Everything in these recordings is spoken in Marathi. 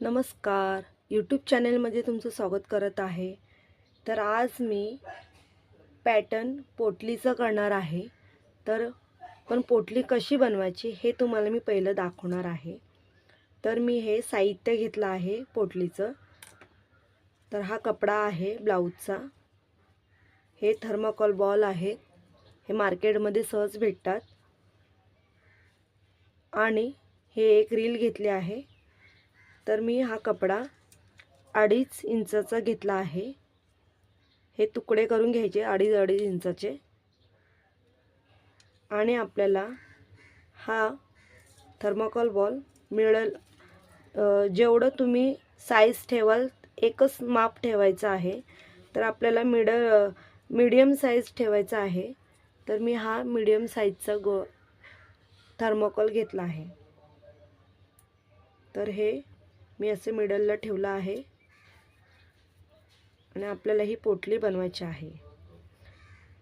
नमस्कार. यूट्यूब चॅनलमध्ये तुमचं स्वागत करत आहे. तर आज मी पॅटर्न पोटलीचं करणार आहे. पण पोटली कशी बनवायची हे तुम्हाला मी पहिलं दाखवणार आहे. तर मी हे साहित्य घेतलं आहे पोटलीचं. तर हा कपडा आहे ब्लाऊजचा. हे थर्माकोल बॉल आहे. हे मार्केटमध्ये सहज भेटतात. आणि हे एक रील घेतली आहे. तर मी हा कपडा 2.5 इंचाचा घेतला आहे. हे तुकडे करून घ्यायचे 2.5 इंचाचे. आणि आपल्याला हा थर्माकोल बॉल मिळेल जेवढं तुम्ही साईज ठेवाल एकच माप ठेवायचं आहे. तर आपल्याला मीडियम साईज ठेवायचा आहे. तर मी हा मीडियम साईजचा थर्माकोल घेतला आहे. तर हे मी असे मिडलला ठेवलं आहे. आणि आपल्याला ही पोटली बनवायची आहे.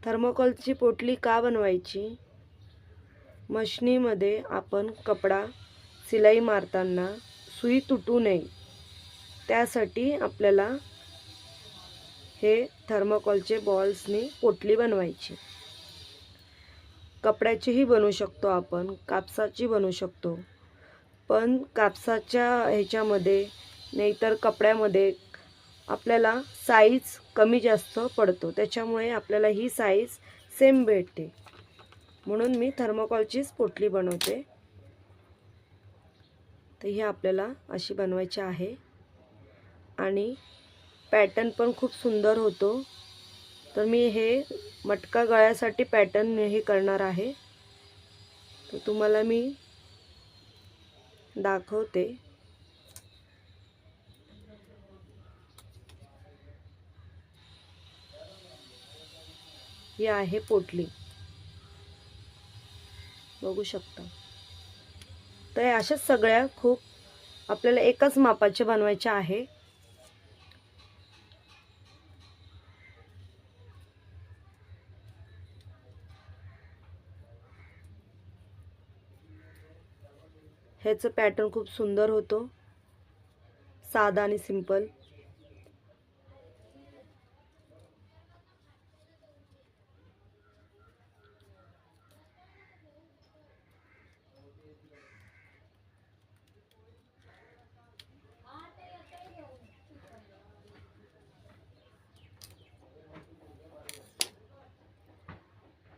थर्माकोलची पोटली का बनवायची? मशनीमध्ये आपण कपडा सिलाई मारताना सुई तुटू नये त्यासाठी आपल्याला हे थर्माकोलचे बॉल्सनी पोटली बनवायची. कपड्याचीही बनवू शकतो आपण, कापसाची बनवू शकतो. पण कापसाच्या ह्याच्यामध्ये नाहीतर कपड्यामध्ये आपल्याला साईज कमी जास्त पडतो. त्याच्यामुळे आपल्याला ही साईज सेम भेटते. म्हणून मी थर्माकोलचीच पोटली बनवते. तर ही आपल्याला अशी बनवायची आहे. आणि पॅटर्न पण खूप सुंदर होतो. तर मी हे मटका गळ्यासाठी पॅटर्न हे करणार आहे. तर तुम्हाला मी दाखवते. ही आहे पोटली, बघू शकता. तर अशाच सगळ्या खूप आपल्याला एकच मापाचे बनवायचे आहे. ह्याचं पॅटर्न खूप सुंदर होतो, साधा आणि सिंपल.